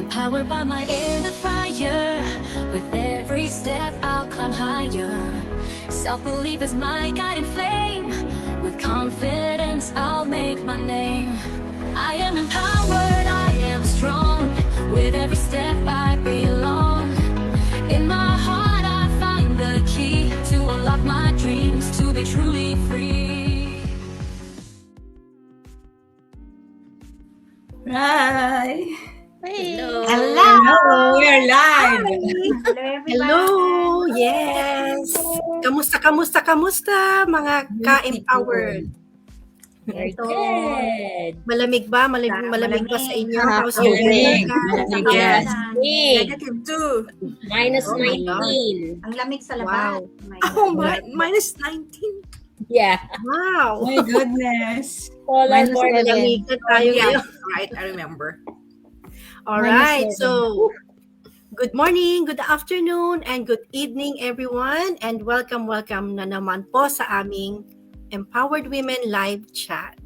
Powered by my inner fire. With every step I'll climb higher. Self-belief is my guiding flame. With confidence I'll make my name. I am empowered, I am strong. With every step I belong. In my heart I find the key to unlock my dreams, to be truly free. Hi! Hello. Hello! We're live! Hello, everyone. Hello. Yes. Kamusta mga ka-empowered? We're good. Malamig ba? Malamig ba sa inyo? How's your Malamig. weather? Malamig, yes. Negative 2. Minus Oh my God. 19. Ang lamig sa labas. Wow. Oh my God. minus 19. Yeah. Wow. My goodness. Poland Minus more than Malamigan tayo ngayon. Right, I remember. Alright, Minus so good morning, good afternoon, and good evening everyone, and welcome na naman po sa aming Empowered Women live chat.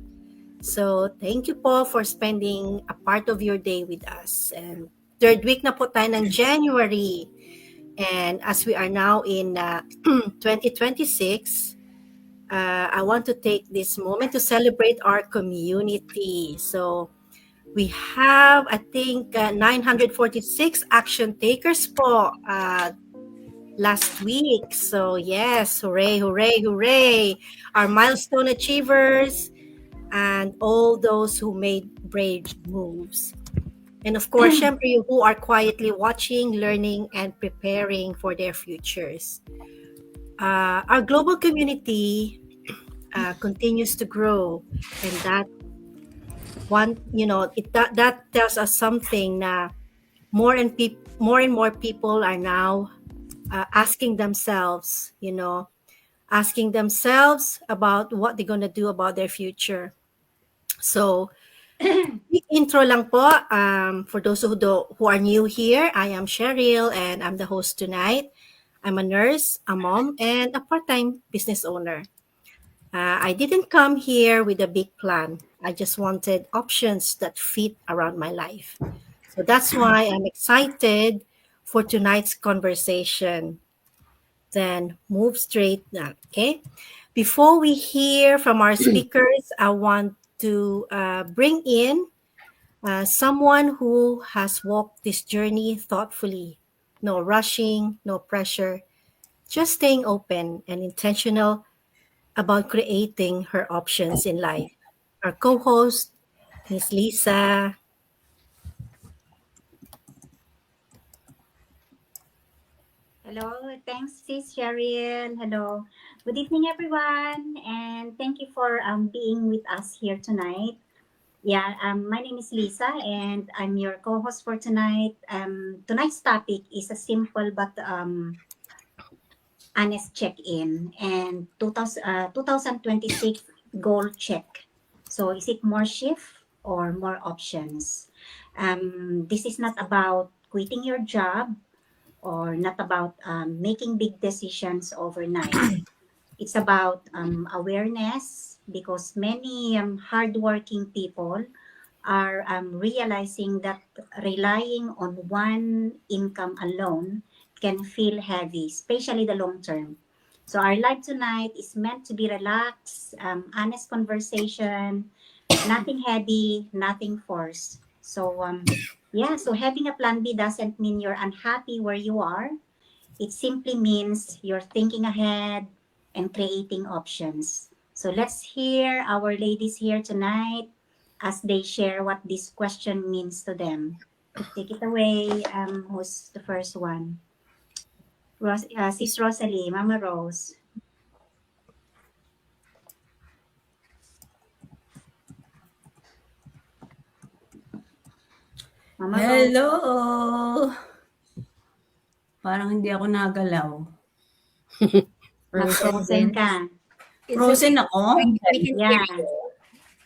So thank you po for spending a part of your day with us. And third week na po tayo ng January, and as we are now in 2026, I want to take this moment to celebrate our community. So we have, I think, 946 action takers po last week. So yes, hooray, hooray, hooray. Our milestone achievers and all those who made brave moves. And of course, syempre, you who are quietly watching, learning, and preparing for their futures. Our global community continues to grow, and that that tells us something na more and more people are now asking themselves about what they're going to do about their future. So quick intro lang po, for those who are new here. I am Cheryl and I'm the host tonight. I'm a nurse, a mom, and a part-time business owner. I didn't come here with a big plan. I just wanted options that fit around my life. So that's why I'm excited for tonight's conversation. Then move straight now, okay? Before we hear from our speakers, I want to bring in someone who has walked this journey thoughtfully. No rushing, no pressure, just staying open and intentional about creating her options in life. Our co-host, Miss Lisa. Hello, thanks, Sis Cheryl. Hello. Good evening, everyone. And thank you for being with us here tonight. Yeah, my name is Lisa, and I'm your co-host for tonight. Tonight's topic is a simple but honest check-in and 2026 goal check. So is it more shift or more options? This is not about quitting your job or not about making big decisions overnight. It's about awareness, because many hardworking people are realizing that relying on one income alone can feel heavy, especially the long term. So our live tonight is meant to be relaxed, honest conversation, nothing heavy, nothing forced. So so having a plan B doesn't mean you're unhappy where you are. It simply means you're thinking ahead and creating options. So let's hear our ladies here tonight as they share what this question means to them. Take it away. Who's the first one? Sis Rosalie, Mama Rose. Mama Rose. Hello! Parang hindi ako nagalaw. Frozen ka. Frozen ako? Yeah.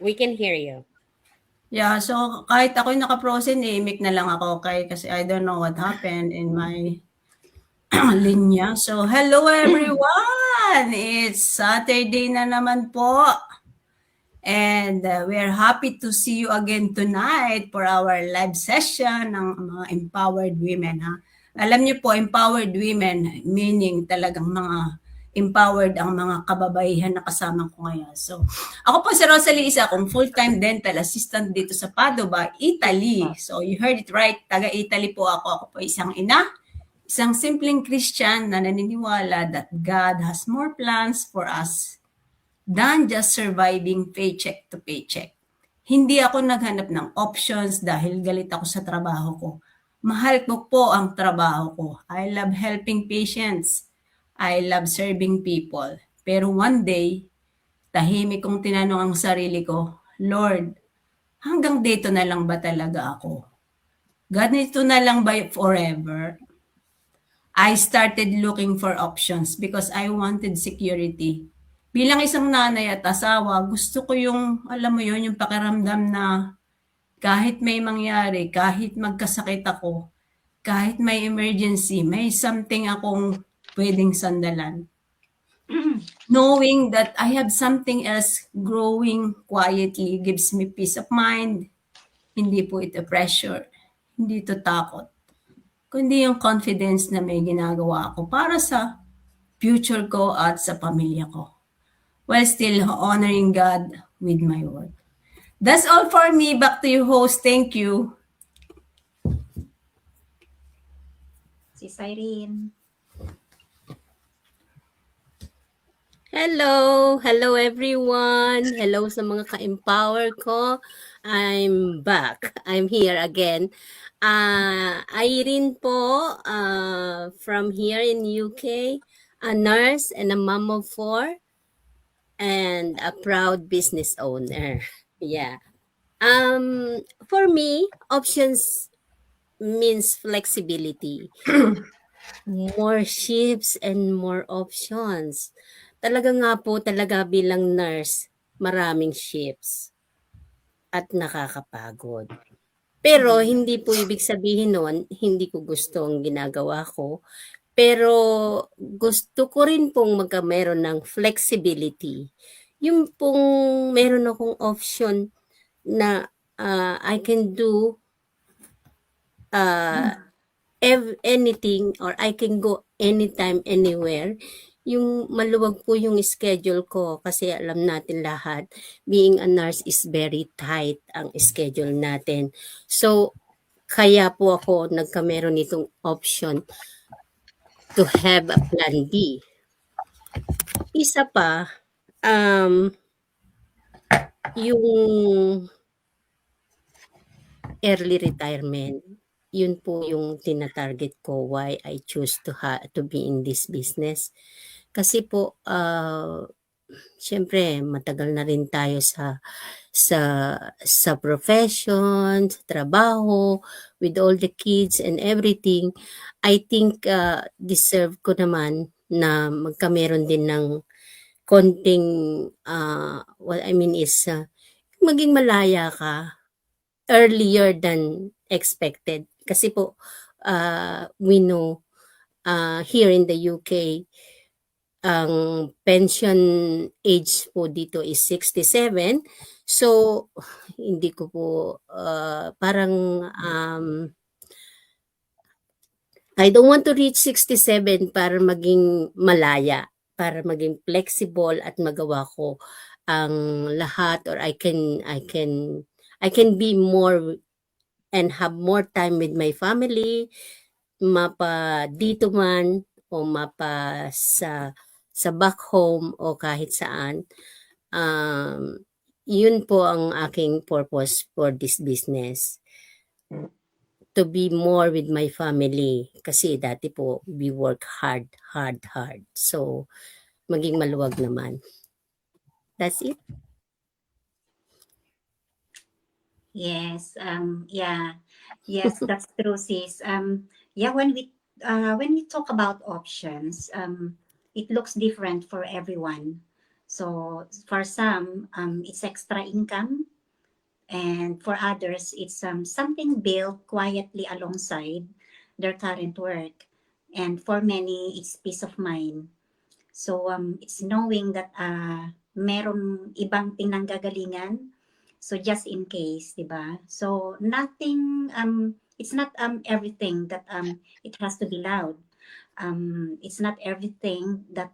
We can hear you. Yeah, so kahit ako'y naka-frozen, mic na lang ako kasi I don't know what happened in my linya. So hello everyone! It's Saturday na naman po. And we are happy to see you again tonight for our live session ng mga empowered women. Ha? Alam niyo po, empowered women, meaning talagang mga empowered ang mga kababaihan na kasama ko ngayon. So, ako po si Rosalie Isa, akong full-time dental assistant dito sa Padova, Italy. So, you heard it right, taga-Italy po ako. Ako po isang ina, isang simpleng Christian na naniniwala that God has more plans for us than just surviving paycheck to paycheck. Hindi ako naghanap ng options dahil galit ako sa trabaho ko. Mahal ko po ang trabaho ko. I love helping patients. I love serving people. Pero one day, tahimik kong tinanong ang sarili ko, Lord, hanggang dito na lang ba talaga ako? Ganito na lang ba forever? I started looking for options because I wanted security. Bilang isang nanay at asawa, gusto ko yung, alam mo yun, yung pakiramdam na kahit may mangyari, kahit magkasakit ako, kahit may emergency, may something akong pwedeng sandalan. Knowing that I have something else growing quietly gives me peace of mind. Hindi po ito pressure, hindi ito takot, kundi yung confidence na may ginagawa ako para sa future ko at sa pamilya ko, while still honoring God with my work. That's all for me. Back to you, host. Thank you. Si Cyrene. Hello! Hello everyone! Hello sa mga ka-empower ko. I'm back. I'm here again. Irene po, from here in UK, a nurse and a mom of 4, and a proud business owner. Yeah. For me, options means flexibility. More shifts and more options. Talaga nga po talaga bilang nurse, maraming shifts at nakakapagod. Pero hindi po ibig sabihin nun, hindi ko gusto ang ginagawa ko. Pero gusto ko rin pong meron ng flexibility. Yung pong meron akong option na I can do anything or I can go anytime, anywhere. Yung maluwag po yung schedule ko kasi alam natin lahat, being a nurse is very tight ang schedule natin. So, kaya po ako nagkameron nitong option to have a plan B. Isa pa, yung early retirement, yun po yung tina-target ko why I choose to be in this business. Kasi po, syempre, matagal na rin tayo sa profession, sa trabaho, with all the kids and everything. I think deserve ko naman na magkameron din ng konting, what I mean is, maging malaya ka earlier than expected. Kasi po, we know, here in the UK, ang pension age po dito is 67. So, hindi ko po, parang, I don't want to reach 67 para maging malaya, para maging flexible at magawa ko ang lahat, or I can be more and have more time with my family, mapa dito man o mapa sa back home o kahit saan. Yun po ang aking purpose for this business. To be more with my family. Kasi dati po, we work hard. So, maging maluwag naman. That's it. Yes, yes, that's true, sis. When we talk about options, it looks different for everyone. So for some, it's extra income, and for others, it's something built quietly alongside their current work, and for many, it's peace of mind. So it's knowing that merong ibang pinanggagalingan. So just in case, 'di ba? So nothing it's not everything that it has to be loud. It's not everything that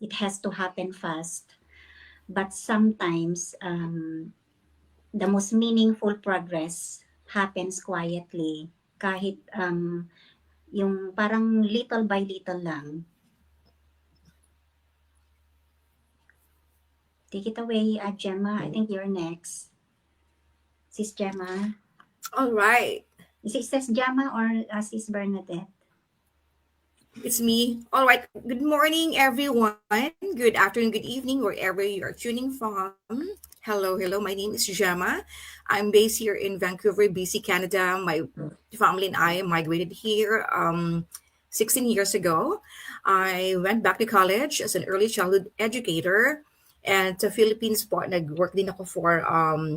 it has to happen fast. But sometimes the most meaningful progress happens quietly kahit yung parang little by little lang. Take it away, Gemma. I think you're next. Sis Gemma. All right. Is it Sis Gemma or Sis Bernadette? It's me. All right. Good morning, everyone. Good afternoon, good evening, wherever you are tuning from. Hello, hello. My name is Gemma. I'm based here in Vancouver, BC, Canada. My family and I migrated here 16 years ago. I went back to college as an early childhood educator. And sa Philippines po, nag-work din ako for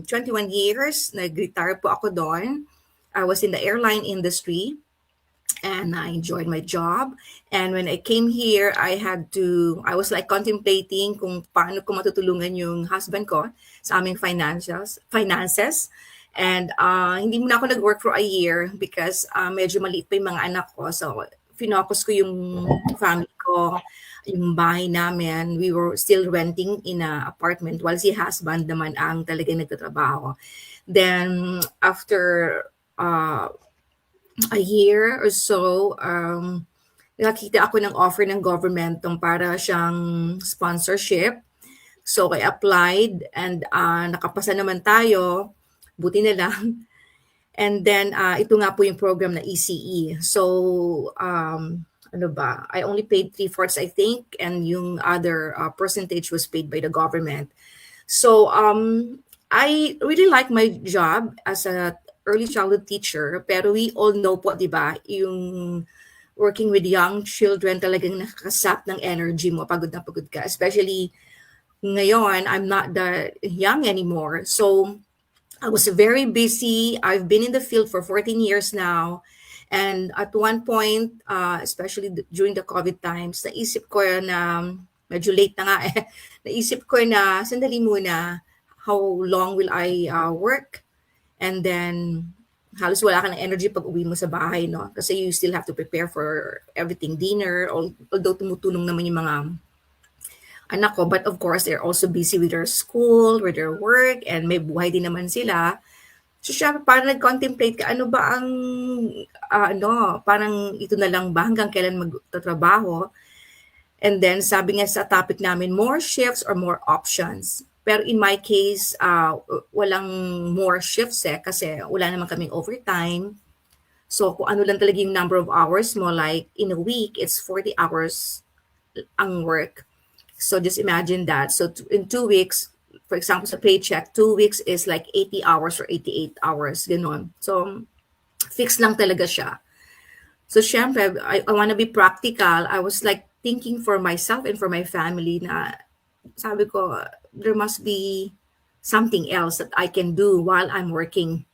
21 years. Nag-retire po ako doon. I was in the airline industry. And I enjoyed my job. And when I came here, I was like contemplating kung paano ko matutulungan yung husband ko sa aming finances. And hindi muna ako nag-work for a year because medyo maliit pa yung mga anak ko. So, finocus ko yung family ko, yung bahay namin. We were still renting in an apartment while si husband naman ang talagang nagtatrabaho. Then, after a year or so, nakakita ako ng offer ng government para siyang sponsorship. So I applied and nakapasa naman tayo. Buti na lang. And then ito nga po yung program na ECE. So I only paid 3/4 I think, and yung other percentage was paid by the government. So I really like my job as a early childhood teacher, pero we all know po, di ba, yung working with young children talagang nakakasap ng energy mo, pagod na pagod ka. Especially ngayon, I'm not that young anymore. So I was very busy. I've been in the field for 14 years now. And at one point, especially during the COVID times, naisip ko na, medyo late na nga naisip ko na, sandali muna, how long will I work? And then, halos wala ka ng energy pag uwi mo sa bahay, no? Kasi you still have to prepare for everything, dinner, although tumutulong naman yung mga anak ko. But of course, they're also busy with their school, with their work, and may buhay din naman sila. So siya, parang nag-contemplate ka, ano ba ang, parang ito na lang ba, hanggang kailan magtatrabaho? And then, sabi nga sa topic namin, more shifts or more options. Pero in my case, walang more shifts kasi wala naman kaming overtime. So kung ano lang talaga yung number of hours mo, like in a week, it's 40 hours ang work. So just imagine that. So in 2 weeks, for example, sa paycheck, 2 weeks is like 80 hours or 88 hours, gano'n. So fixed lang talaga siya. So syempre, I want to be practical. I was like thinking for myself and for my family na sabi ko, there must be something else that I can do while I'm working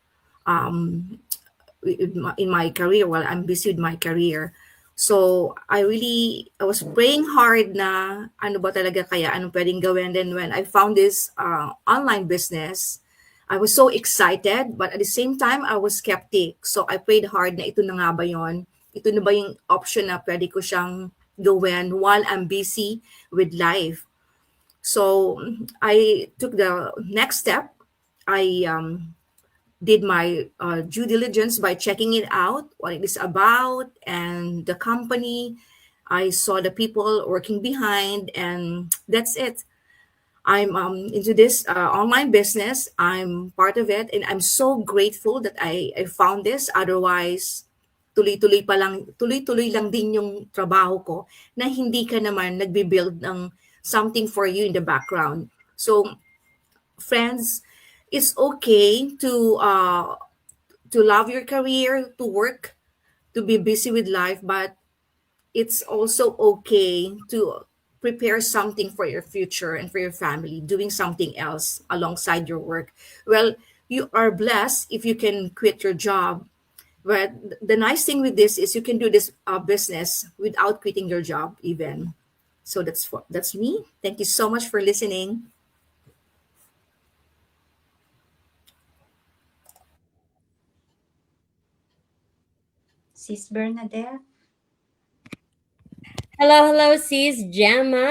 in my career, while I'm busy with my career. So I was praying hard na ano ba talaga kaya, anong pwedeng gawin. Then when I found this online business, I was so excited, but at the same time, I was skeptic. So I prayed hard na ito na nga ba yun? Ito na ba yung option na pwede ko siyang gawin while I'm busy with life? So I took the next step. I did my due diligence by checking it out, what it is about, and the company. I saw the people working behind, and that's it. I'm into this online business. I'm part of it, and I'm so grateful that I found this. Otherwise, tuloy-tuloy lang din yung trabaho ko na hindi ka naman nagbi-build ng something for you in the background. So, friends, it's okay to love your career, to work, to be busy with life, but it's also okay to prepare something for your future and for your family, doing something else alongside your work. Well, you are blessed if you can quit your job. But the nice thing with this is you can do this business without quitting your job even. So that's me. Thank you so much for listening. Sis Bernadette. Hello, sis Gemma.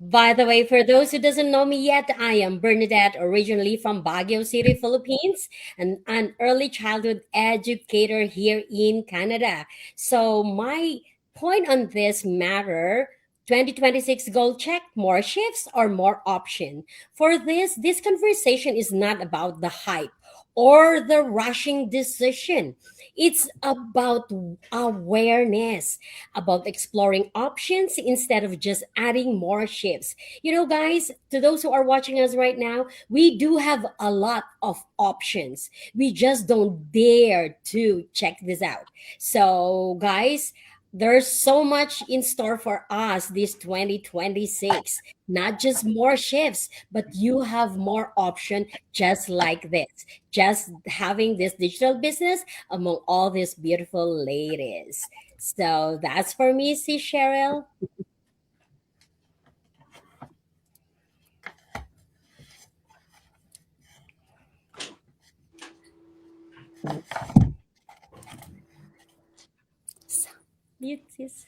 By the way, for those who doesn't know me yet, I am Bernadette, originally from Baguio City, Philippines, and an early childhood educator here in Canada. So my point on this matter, 2026 goal check, more shifts or more option. For this conversation is not about the hype or the rushing decision. It's about awareness, about exploring options instead of just adding more shifts. You know, guys, to those who are watching us right now, we do have a lot of options. We just don't dare to check this out. So, guys, there's so much in store for us this 2026. Not just more shifts, but you have more option just like this. Just having this digital business among all these beautiful ladies. So that's for me, see Cheryl. Mute, sis.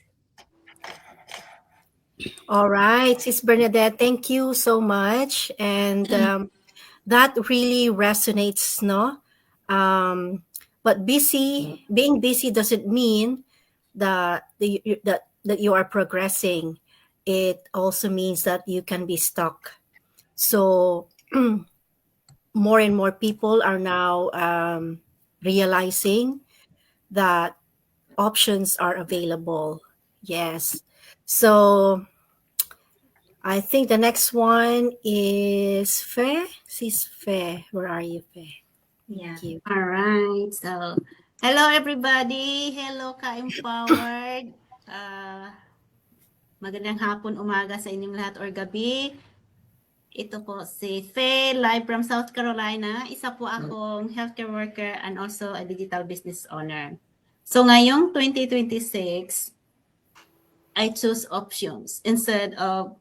All right, Sis Bernadette, thank you so much. And that really resonates, no? But being busy doesn't mean that you are progressing. It also means that you can be stuck. So more and more people are now realizing that options are available. Yes. So I think the next one is Fe. Sis Fe. Where are you, Fe? Yeah. Thank you. All right. So, hello everybody. Hello ka-empowered. Magandang hapon, umaga sa inyong lahat or gabi. Ito po si Faye, live from South Carolina. Isa po akong healthcare worker and also a digital business owner. So ngayong 2026, I choose options instead of,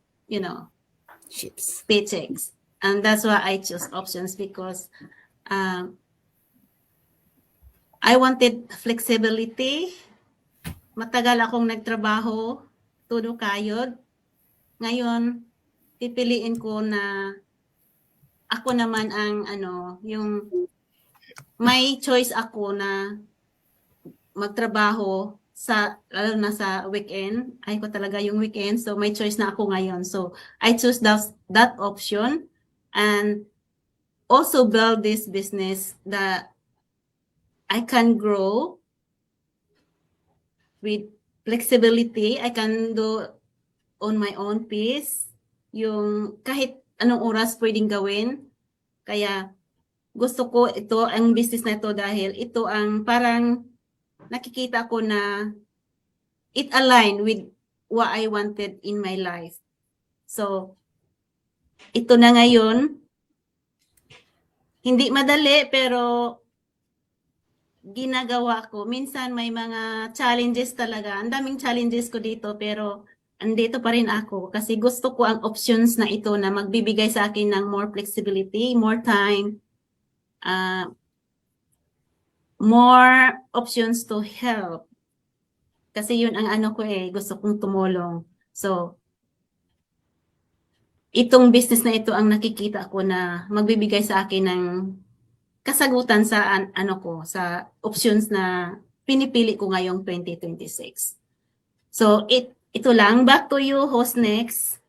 Chips. paychecks. And that's why I choose options because I wanted flexibility. Matagal akong nagtrabaho, todo kayod. Ngayon, pipiliin ko na ako naman ang yung may choice ako na magtrabaho lalo na sa weekend. Ay ko talaga yung weekend. So may choice na ako ngayon. So I choose that option and also build this business that I can grow with flexibility. I can do on my own pace. Yung kahit anong oras pwedeng gawin. Kaya gusto ko ito, ang business na ito dahil ito ang parang nakikita ko na it align with what I wanted in my life. So, ito na ngayon. Hindi madali pero ginagawa ko. Minsan may mga challenges talaga. Ang daming challenges ko dito pero andito pa rin ako kasi gusto ko ang options na ito na magbibigay sa akin ng more flexibility, more time, more options to help. Kasi yun ang ko gusto kong tumulong. So, itong business na ito ang nakikita ko na magbibigay sa akin ng kasagutan sa sa options na pinipili ko ngayong 2026. So, ito lang. Back to you, host next.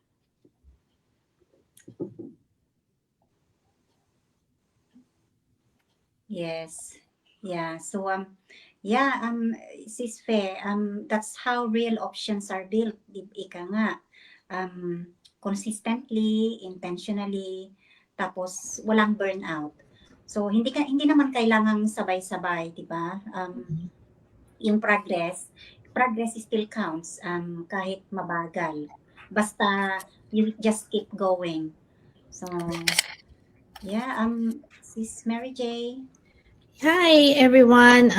Yes. Yeah. So Sis Fe, that's how real options are built. Ika nga. Consistently, intentionally, tapos walang burnout. So hindi naman kailangang sabay-sabay, 'di ba? Yung progress still counts kahit mabagal. Basta you just keep going. So yeah, Sis Mary J. Hi, everyone.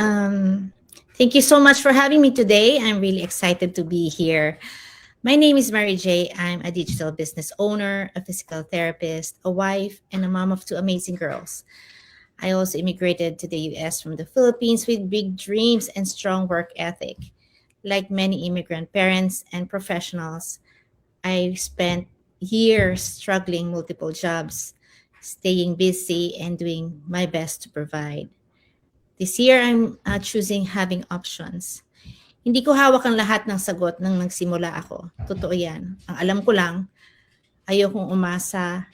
Thank you so much for having me today. I'm really excited to be here. My name is Mary J. I'm a digital business owner, a physical therapist, a wife, and a mom of two amazing girls. I also immigrated to the US from the Philippines with big dreams and strong work ethic. Like many immigrant parents and professionals, I spent years struggling multiple jobs, staying busy, and doing my best to provide. This year, I'm choosing having options. Hindi ko hawak ang lahat ng sagot nang nagsimula ako. Totoo yan. Ang alam ko lang, ayokong umasa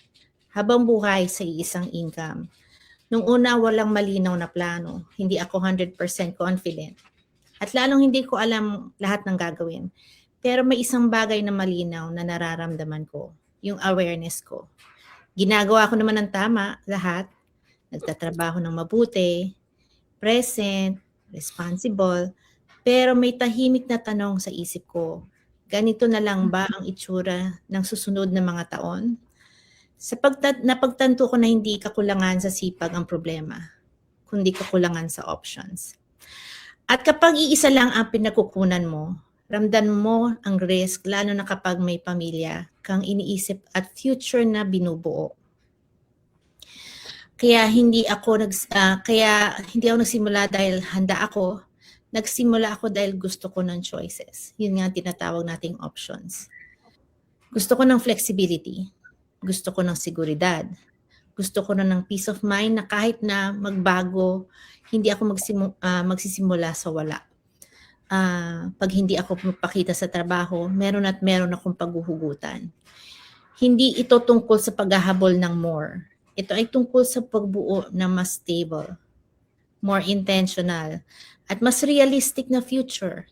habang buhay sa iisang income. Nung una, walang malinaw na plano. Hindi ako 100% confident. At lalong hindi ko alam lahat ng gagawin. Pero may isang bagay na malinaw na nararamdaman ko, yung awareness ko. Ginagawa ko naman ng tama lahat. Nagtatrabaho ng mabuti, present, responsible, pero may tahimik na tanong sa isip ko, ganito na lang ba ang itsura ng susunod na mga taon? Napagtanto ko na hindi kakulangan sa sipag ang problema, kundi kakulangan sa options. At kapag iisa lang ang pinagkukunan mo, ramdam mo ang risk lalo na kapag may pamilya kang iniisip at future na binubuo. Kaya hindi ako nagsimula dahil handa ako. Nagsimula ako dahil gusto ko ng choices. Yun nga tinatawag nating options. Gusto ko ng flexibility. Gusto ko ng seguridad. Gusto ko ng peace of mind na kahit na magbago, hindi ako magsisimula sa wala. Pag hindi ako pumapakita sa trabaho, meron akong paghuhugutan. Hindi ito tungkol sa paghahabol ng more. Ito ay tungkol sa pagbuo na mas stable, more intentional, at mas realistic na future.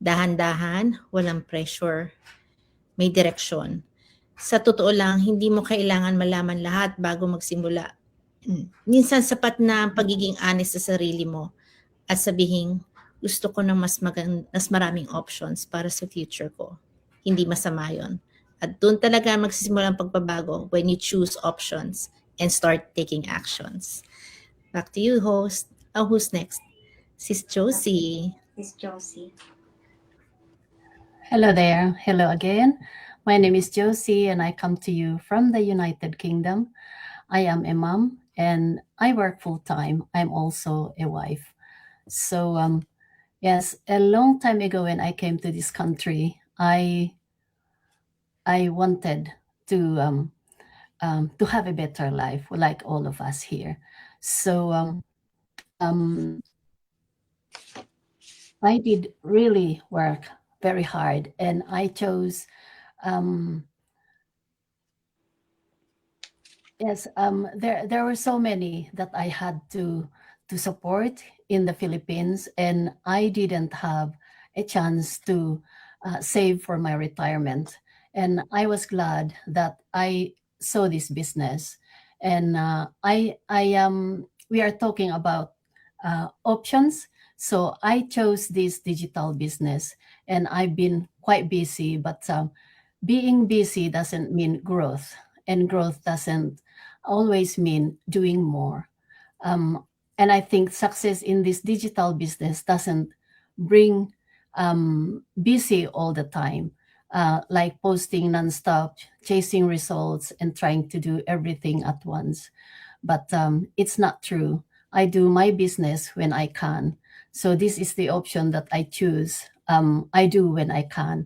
Dahan-dahan, walang pressure, may direksyon. Sa totoo lang, hindi mo kailangan malaman lahat bago magsimula. Minsan sapat na ang pagiging honest sa sarili mo at sabihin, gusto ko ng mas maraming options para sa future ko. Hindi masama yun. At doon talaga magsisimula ang pagbabago when you choose options and start taking actions. Back to you, host. Who's next? Sis Josie. Miss Josie. Hello there. Hello again. My name is Josie and I come to you from the United Kingdom. I am a mom and I work full-time. I'm also a wife. So yes, a long time ago when I came to this country, I wanted to have a better life like all of us here. So I did really work very hard and I chose there were so many that I had to support in the Philippines and I didn't have a chance to save for my retirement. And I was glad that I saw this business. And we are talking about options. So I chose this digital business and I've been quite busy, but being busy doesn't mean growth, and growth doesn't always mean doing more. And I think success in this digital business doesn't bring busy all the time, like posting nonstop, chasing results, and trying to do everything at once. But it's not true. I do my business when I can. So this is the option that I choose. I do when I can.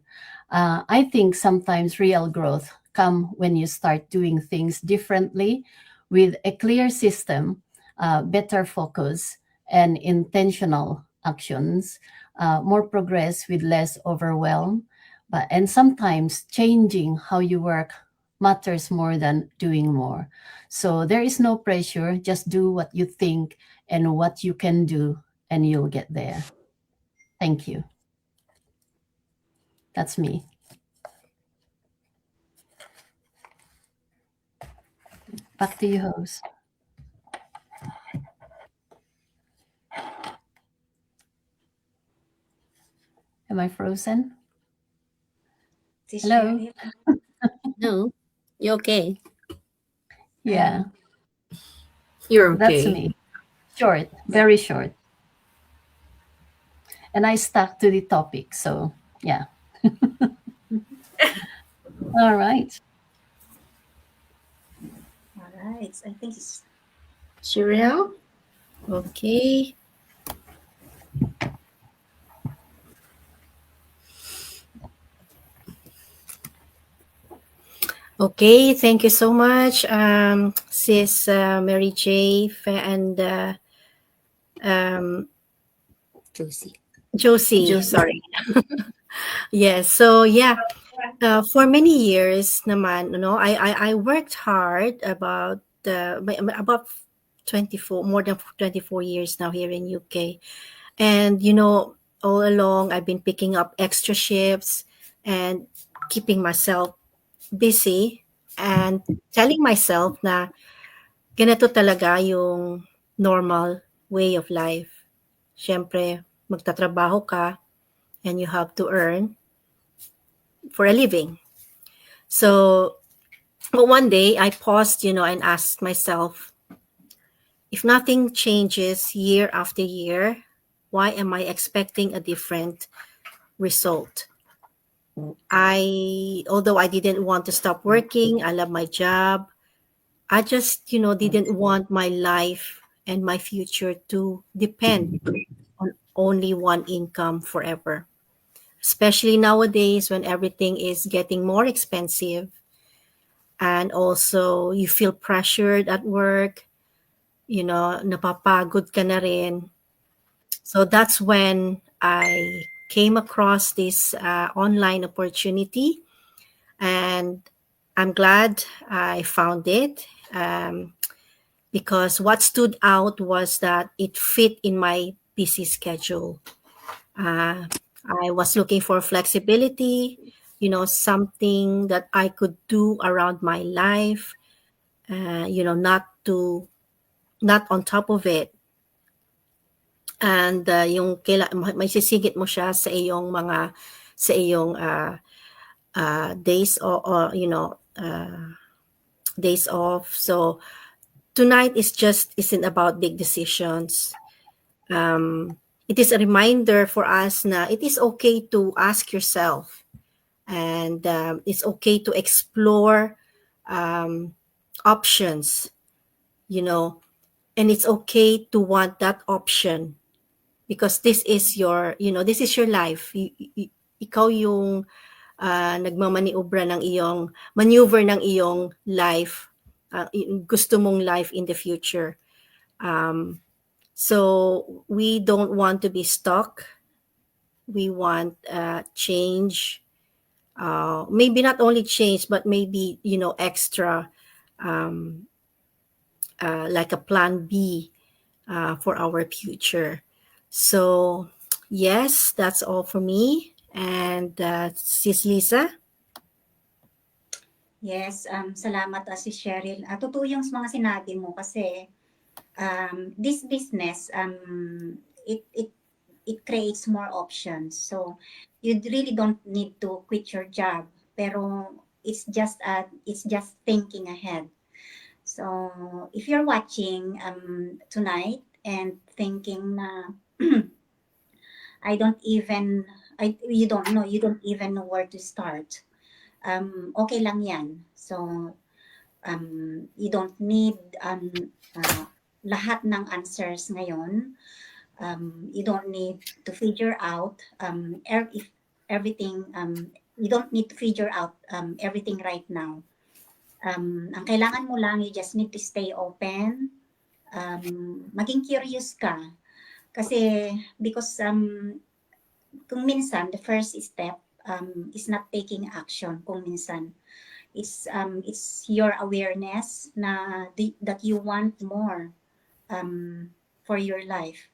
I think sometimes real growth come when you start doing things differently with a clear system, better focus, and intentional actions, more progress with less overwhelm. And sometimes changing how you work matters more than doing more. So there is no pressure. Just do what you think and what you can do, and you'll get there. Thank you. That's me. Back to you, host. Am I frozen? Sis Hello? Cheryl. No, you okay? Yeah, You're that's okay. me. Short, very short. And I stuck to the topic, so yeah. All right. All right. I think it's Cheryl? Okay. Okay, thank you so much, Sis Mary J. and Josie. Josie. Sorry. Yes. So yeah, for many years, naman, I worked hard about 24, more than 24 years now here in UK, and all along I've been picking up extra shifts and keeping myself busy and telling myself na ganito talaga yung normal way of life. Siyempre, magtatrabaho ka and you have to earn for a living. So, but one day I paused, and asked myself, if nothing changes year after year, why am I expecting a different result? Although I didn't want to stop working, I love my job. I just, didn't want my life and my future to depend on only one income forever. Especially nowadays when everything is getting more expensive and also you feel pressured at work, napapagod ka na rin. So that's when I came across this online opportunity, and I'm glad I found it, because what stood out was that it fit in my busy schedule. I was looking for flexibility, something that I could do around my life, not on top of it. And yung may sisingit mo siya sa iyong days or days off. So tonight isn't about big decisions. It is a reminder for us na it is okay to ask yourself, and it's okay to explore options, and it's okay to want that option, because this is your life. Ikaw yung nagmamaniobra ng iyong maneuver ng iyong life, gusto mong life in the future. So we don't want to be stuck. We want change. Maybe not only change, but maybe extra, like a plan B for our future. So yes, that's all for me. And Sis Lisa? Yes, salamat si Cheryl. Totoo yung mga sinabi mo kasi this business, it creates more options. So you really don't need to quit your job, pero it's just thinking ahead. So if you're watching tonight and thinking na you don't even know where to start, okay lang yan. So you don't need lahat ng answers ngayon. You don't need to figure out if everything, you don't need to figure out everything right now. Ang kailangan mo lang, you just need to stay open, maging curious ka. Kasi because kung minsan the first step is not taking action. Kung minsan it's your awareness na that you want more for your life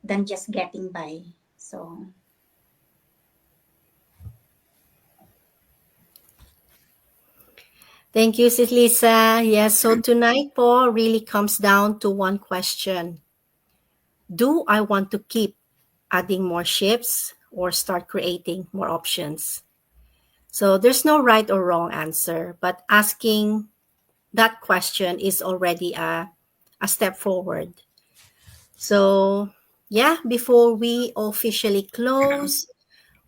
than just getting by. So Thank you, Sis Lisa. Yes, so tonight po really comes down to one question. Do I want to keep adding more shifts or start creating more options? So there's no right or wrong answer, but asking that question is already a step forward. So yeah, before we officially close,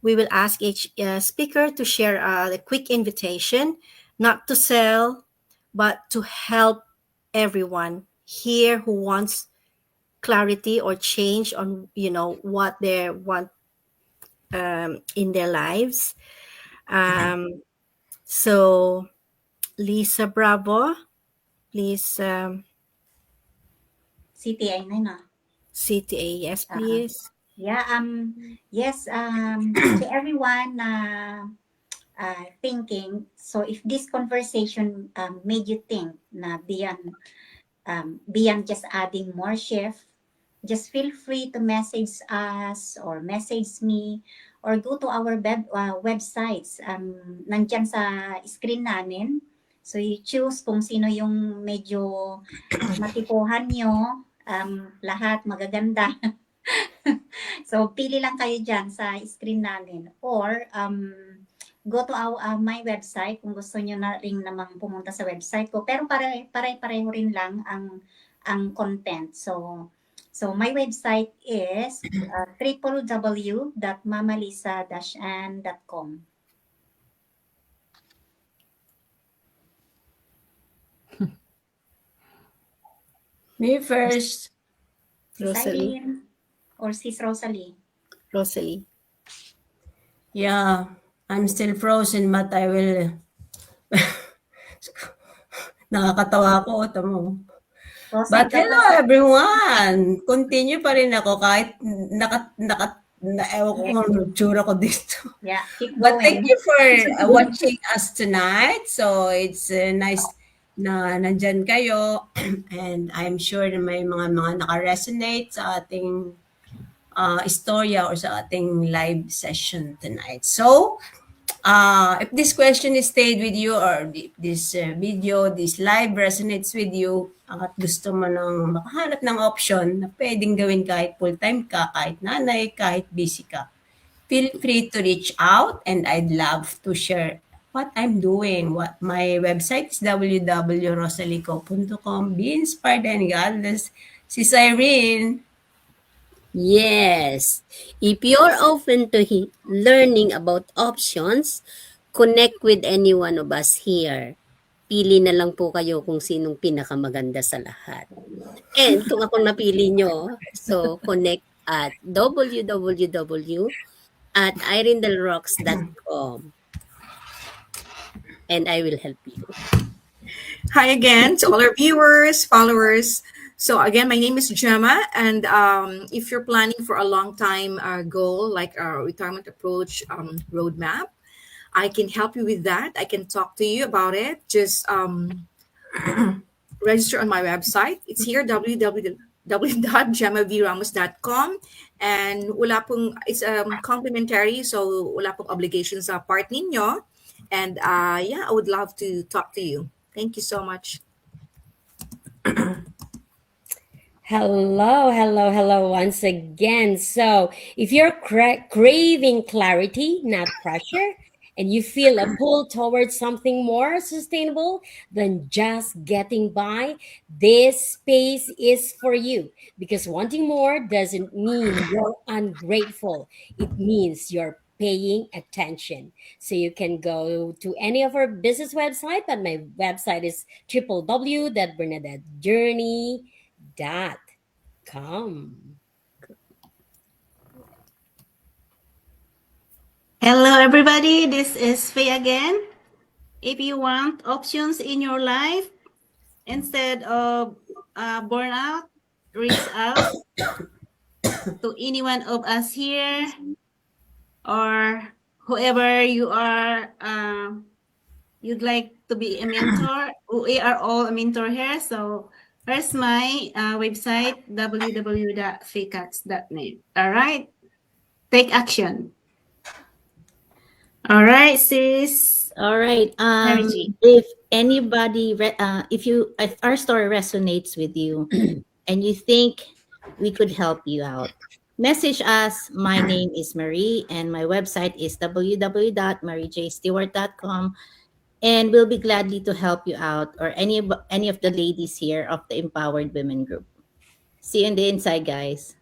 we will ask each speaker to share a quick invitation, not to sell, but to help everyone here who wants clarity or change on what they want in their lives. So Lisa Bravo, please. CTA na yun, ah. CTA, yes, please. Yeah, yes, to everyone thinking, so if this conversation made you think na beyond just adding more shift, just feel free to message us or message me or go to our websites. Nandyan sa screen namin. So you choose kung sino yung medyo matipuhan nyo. Lahat magaganda. So pili lang kayo dyan sa screen namin. Or go to my website kung gusto nyo na rin namang pumunta sa website ko. Pero pare-pareho rin lang ang content. So my website is www.mamalisa-an.com. Me first. Rosalie. Irene or Sis Rosalie. Rosalie. Yeah, I'm still frozen but I will... Nakakatawa ako, tamo. But hello everyone! Continue pa rin ako kahit ewan ko kung ano tsura ko dito. Yeah, keep But going. thank you for watching us tonight. So it's nice na nandyan kayo and I'm sure na may mga naka-resonate sa ating istorya or sa ating live session tonight. So, if this question is stayed with you or this video, this live resonates with you at gusto mo nang makahanap ng option na pwedeng gawin kahit full-time ka, kahit nanay, kahit busy ka, feel free to reach out and I'd love to share what I'm doing. What my website is www.rosalico.com. Be inspired and God bless. Sis Irene. Yes. If you're open to learning about options, connect with any one of us here. Pili na lang po kayo kung sinong pinakamaganda sa lahat. And kung akong napili nyo, so connect at www.irendelrocks.com. And I will help you. Hi again to all our viewers, followers. So again, my name is Gemma, and if you're planning for a long time goal like a retirement approach roadmap, I can help you with that. I can talk to you about it. Just register on my website. It's here, www.gemmavramos.com, and it's complimentary, so wala pong obligation sa part ninyo. And yeah, I would love to talk to you. Thank you so much. Hello once again. So if you're craving clarity, not pressure, and you feel a pull towards something more sustainable than just getting by, this space is for you. Because wanting more doesn't mean you're ungrateful. It means you're paying attention. So you can go to any of our business website, but my website is www.bernadettejourney.com. Hello, everybody. This is Faye again. If you want options in your life instead of burnout, reach out to any one of us here or whoever you are. You'd like to be a mentor. We are all a mentor here. So here's my website, www.faycats.net. All right. Take action. All right, sis. All right. Energy. If anybody, if our story resonates with you and you think we could help you out, message us. My name is Marie and my website is www.mariejstewart.com, and we'll be gladly to help you out or any of the ladies here of the Empowered Women Group. See you on the inside, guys.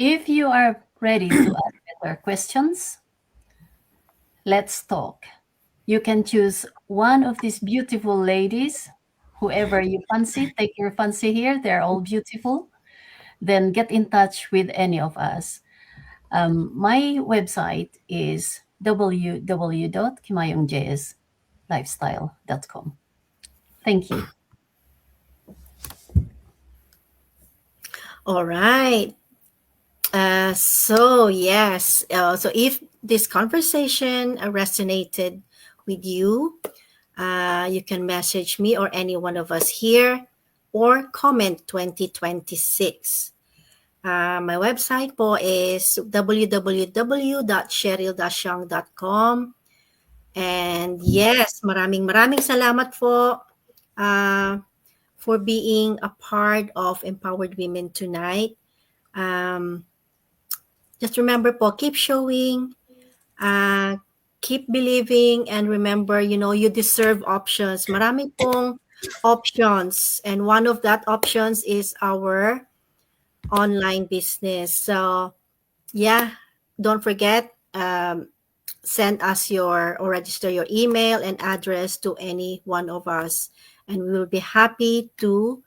if you are ready to ask better questions, let's talk. You can choose one of these beautiful ladies, whoever you fancy, take your fancy here. They're all beautiful. Then get in touch with any of us. My website is www.kimayongjslifestyle.com. Thank you. All right. So yes, so if this conversation resonated with you, you can message me or any one of us here or comment 2026. My website po is www.cheryl-young.com. And yes, maraming salamat po for being a part of Empowered Women tonight. Just remember po, keep showing, keep believing, and remember, you deserve options. Marami pong options. And one of that options is our online business. So, yeah, don't forget, send us or register your email and address to any one of us. And we will be happy to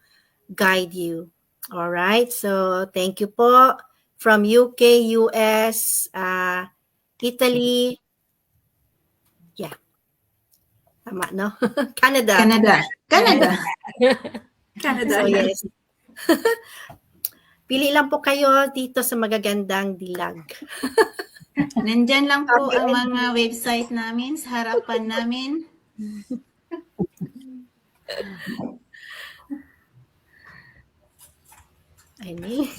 guide you. All right. So, thank you po. From UK, US, Italy, yeah. Tama, no? Canada. Canada. So, yes. Pili lang po kayo dito sa magagandang dilag. Nandyan lang po ang mga website namin sa harapan namin. I mean,